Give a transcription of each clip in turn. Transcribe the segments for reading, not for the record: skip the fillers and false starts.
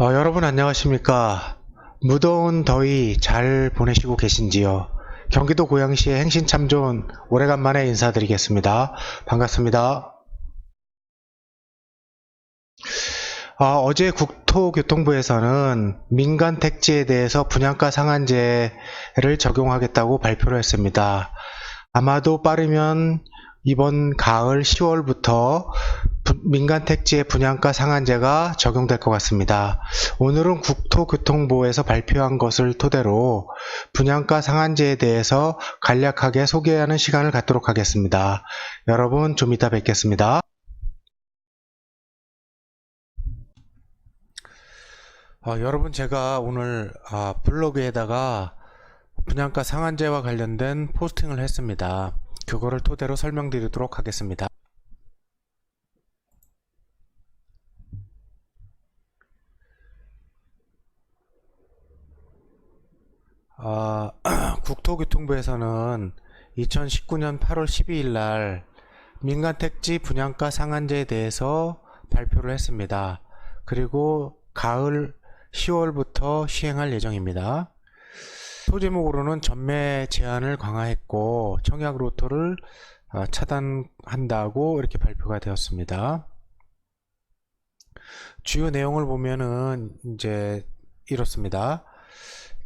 여러분 안녕하십니까? 무더운 더위 잘 보내시고 계신지요? 경기도 고양시의 행신참좋은 오래간만에 인사드리겠습니다. 반갑습니다. 어제 국토교통부에서는 민간 택지에 대해서 분양가 상한제를 적용하겠다고 발표를 했습니다. 아마도 빠르면 이번 가을 10월부터 민간 택지의 분양가 상한제가 적용될 것 같습니다. 오늘은 국토교통부에서 발표한 것을 토대로 분양가 상한제에 대해서 간략하게 소개하는 시간을 갖도록 하겠습니다. 여러분 좀 이따 뵙겠습니다. 여러분 제가 오늘 블로그에다가 분양가 상한제와 관련된 포스팅을 했습니다. 그거를 토대로 설명드리도록 하겠습니다. 국토교통부에서는 2019년 8월 12일 날 민간택지 분양가 상한제에 대해서 발표를 했습니다. 그리고 가을 10월부터 시행할 예정입니다. 소제목으로는 전매 제한을 강화했고 청약 로또를 차단한다고 이렇게 발표가 되었습니다. 주요 내용을 보면은 이제 이렇습니다.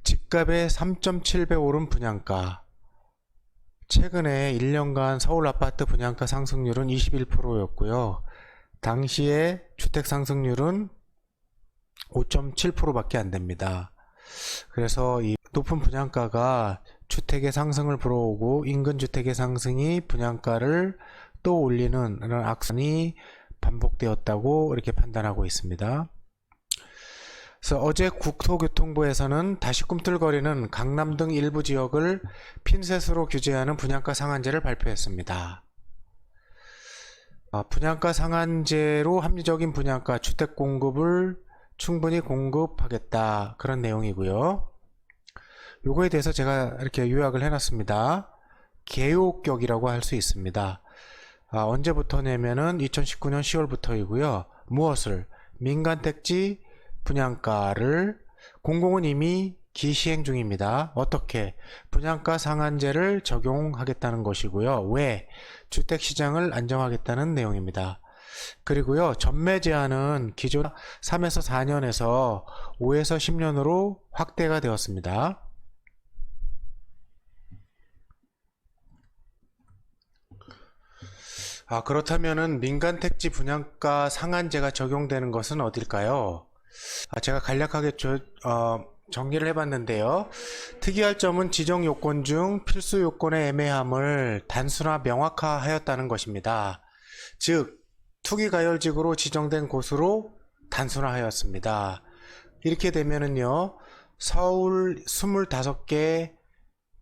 집값의 3.7배 오른 분양가. 최근에 1년간 서울 아파트 분양가 상승률은 21%였고요. 당시에 주택 상승률은 5.7%밖에 안 됩니다. 그래서 이 높은 분양가가 주택의 상승을 불어오고 인근 주택의 상승이 분양가를 또 올리는 그런 악순환이 반복되었다고 이렇게 판단하고 있습니다. 그래서 어제 국토교통부에서는 다시 꿈틀거리는 강남 등 일부 지역을 핀셋으로 규제하는 분양가 상한제를 발표했습니다. 분양가 상한제로 합리적인 분양가 주택 공급을 충분히 공급하겠다, 그런 내용이고요. 요거에 대해서 제가 이렇게 요약을 해놨습니다. 개요격이라고 할 수 있습니다. 언제부터냐면은 2019년 10월부터이고요. 무엇을? 민간택지 분양가를 공공은 이미 기시행 중입니다. 어떻게? 분양가 상한제를 적용하겠다는 것이고요. 왜? 주택시장을 안정하겠다는 내용입니다. 그리고요, 전매 제한은 기존 3에서 4년에서 5에서 10년으로 확대가 되었습니다. 그렇다면은 민간택지 분양가 상한제가 적용되는 것은 어딜까요? 제가 간략하게 정리를 해봤는데요. 특이할 점은 지정 요건 중 필수 요건의 애매함을 단순화 명확화하였다는 것입니다. 즉, 투기가열지구로 지정된 곳으로 단순화하였습니다. 이렇게 되면은요, 서울 25개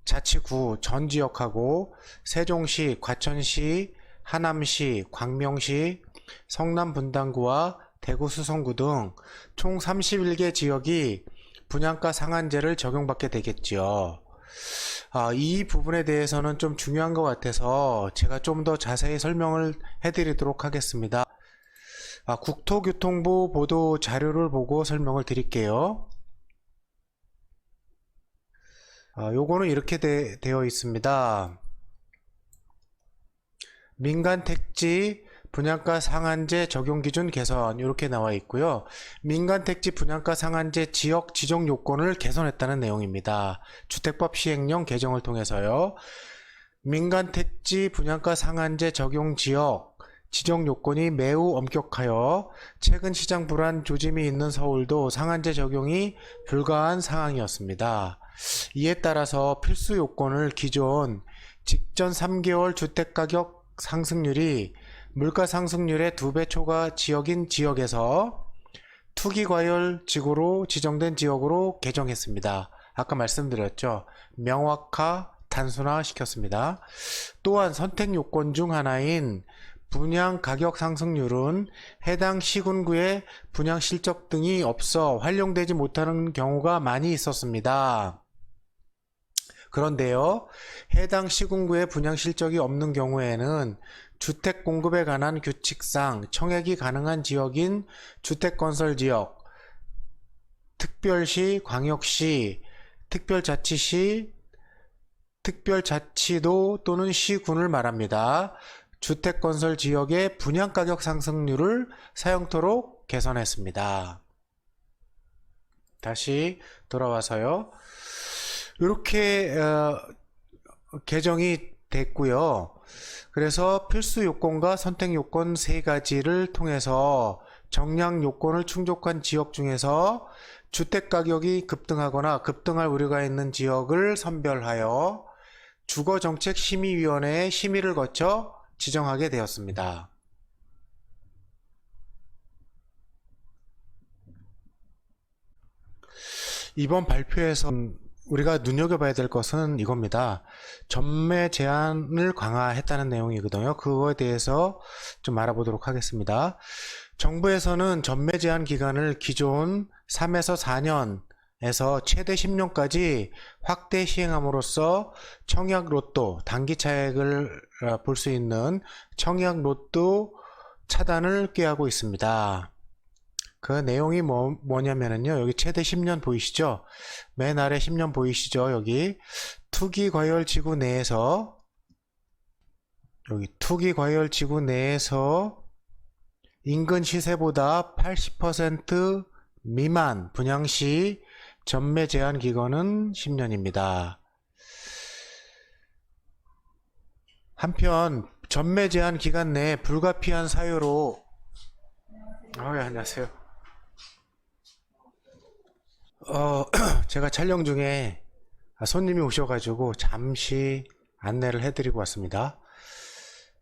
자치구 전 지역하고 세종시, 과천시, 하남시, 광명시, 성남 분당구와 대구 수성구 등 총 31개 지역이 분양가 상한제를 적용받게 되겠지요. 이 부분에 대해서는 좀 중요한 것 같아서 제가 좀 더 자세히 설명을 해드리도록 하겠습니다. 국토교통부 보도 자료를 보고 설명을 드릴게요. 요거는 이렇게 되어 있습니다. 민간택지 분양가 상한제 적용기준 개선, 이렇게 나와 있고요. 민간택지 분양가 상한제 지역 지정 요건을 개선했다는 내용입니다. 주택법 시행령 개정을 통해서요. 민간택지 분양가 상한제 적용 지역 지정 요건이 매우 엄격하여 최근 시장 불안 조짐이 있는 서울도 상한제 적용이 불가한 상황이었습니다. 이에 따라서 필수 요건을 기존 직전 3개월 주택가격 상승률이 물가 상승률의 2배 초과 지역인 지역에서 투기과열 지구로 지정된 지역으로 개정했습니다. 아까 말씀드렸죠. 명확화, 단순화 시켰습니다. 또한 선택 요건 중 하나인 분양 가격 상승률은 해당 시군구에 분양 실적 등이 없어 활용되지 못하는 경우가 많이 있었습니다. 그런데요, 해당 시군구에 분양 실적이 없는 경우에는 주택 공급에 관한 규칙상 청약이 가능한 지역인 주택건설지역, 특별시, 광역시, 특별자치시, 특별자치도 또는 시군을 말합니다. 주택건설 지역의 분양가격 상승률을 사용토록 개선했습니다. 다시 돌아와서요. 이렇게 개정이 됐고요. 그래서 필수 요건과 선택 요건 세 가지를 통해서 정량 요건을 충족한 지역 중에서 주택 가격이 급등하거나 급등할 우려가 있는 지역을 선별하여 주거정책심의위원회의 심의를 거쳐 지정하게 되었습니다. 이번 발표에서 우리가 눈여겨봐야 될 것은 이겁니다. 전매 제한을 강화했다는 내용이거든요. 그거에 대해서 좀 알아보도록 하겠습니다. 정부에서는 전매 제한 기간을 기존 3에서 4년에서 최대 10년까지 확대 시행함으로써 청약 로또, 단기 차익을 볼 수 있는 청약 로또 차단을 꾀하고 있습니다. 그 내용이 뭐냐면요. 여기 최대 10년 보이시죠? 맨 아래 10년 보이시죠? 여기 투기과열지구 내에서 인근 시세보다 80% 미만 분양시 전매 제한 기간은 10년입니다. 한편 전매 제한 기간 내에 불가피한 사유로 안녕하세요. 제가 촬영 중에 손님이 오셔가지고 잠시 안내를 해드리고 왔습니다.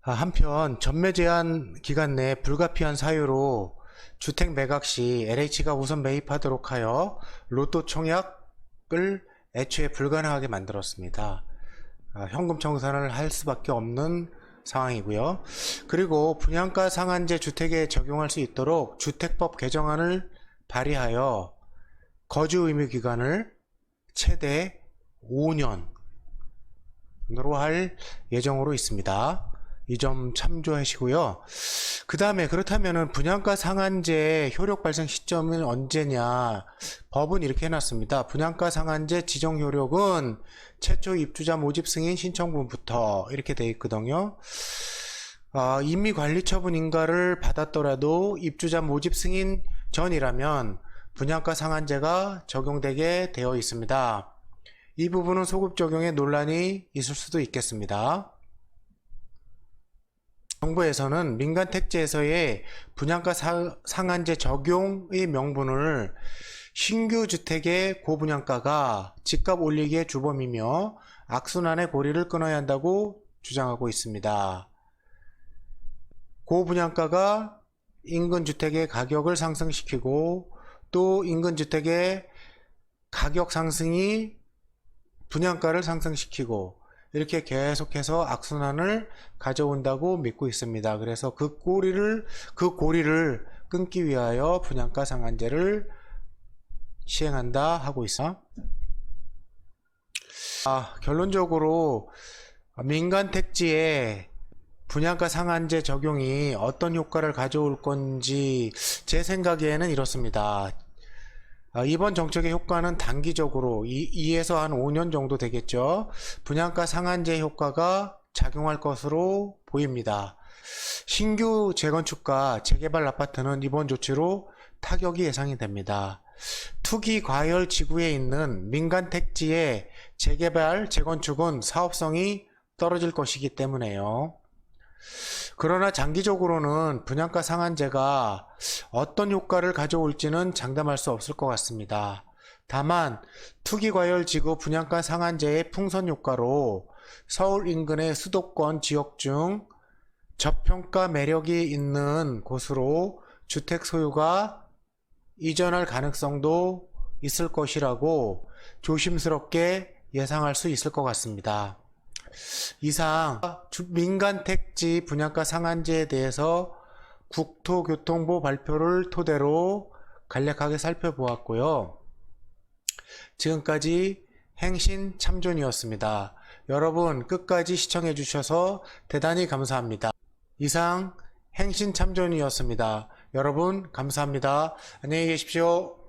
한편 전매 제한 기간 내 불가피한 사유로 주택 매각 시 LH가 우선 매입하도록 하여 로또 청약을 애초에 불가능하게 만들었습니다. 현금 청산을 할 수밖에 없는 상황이고요. 그리고 분양가 상한제 주택에 적용할 수 있도록 주택법 개정안을 발의하여 거주 의무 기간을 최대 5년으로 할 예정으로 있습니다. 이 점 참조하시고요. 그 다음에 그렇다면 분양가 상한제 효력 발생 시점은 언제냐? 법은 이렇게 해놨습니다. 분양가 상한제 지정 효력은 최초 입주자 모집 승인 신청분부터 이렇게 돼 있거든요. 임의 관리 처분 인가를 받았더라도 입주자 모집 승인 전이라면 분양가 상한제가 적용되게 되어 있습니다. 이 부분은 소급 적용에 논란이 있을 수도 있겠습니다. 정부에서는 민간 택지에서의 분양가 상한제 적용의 명분을 신규 주택의 고분양가가 집값 올리기의 주범이며 악순환의 고리를 끊어야 한다고 주장하고 있습니다. 고분양가가 인근 주택의 가격을 상승시키고 또 인근 주택의 가격 상승이 분양가를 상승시키고 이렇게 계속해서 악순환을 가져온다고 믿고 있습니다. 그래서 그 고리를 끊기 위하여 분양가 상한제를 시행한다 하고 있어. 결론적으로 민간 택지에 분양가 상한제 적용이 어떤 효과를 가져올 건지 제 생각에는 이렇습니다. 이번 정책의 효과는 단기적으로 2에서 한 5년 정도 되겠죠. 분양가 상한제 효과가 작용할 것으로 보입니다. 신규 재건축과 재개발 아파트는 이번 조치로 타격이 예상이 됩니다. 투기 과열 지구에 있는 민간 택지의 재개발, 재건축은 사업성이 떨어질 것이기 때문에요. 그러나 장기적으로는 분양가 상한제가 어떤 효과를 가져올지는 장담할 수 없을 것 같습니다. 다만 투기과열지구 분양가 상한제의 풍선 효과로 서울 인근의 수도권 지역 중 저평가 매력이 있는 곳으로 주택 소유가 이전할 가능성도 있을 것이라고 조심스럽게 예상할 수 있을 것 같습니다. 이상 민간 택지 분양가 상한제에 대해서 국토교통부 발표를 토대로 간략하게 살펴보았고요. 지금까지 행신참존이었습니다. 여러분 끝까지 시청해 주셔서 대단히 감사합니다. 이상 행신참존이었습니다. 여러분 감사합니다. 안녕히 계십시오.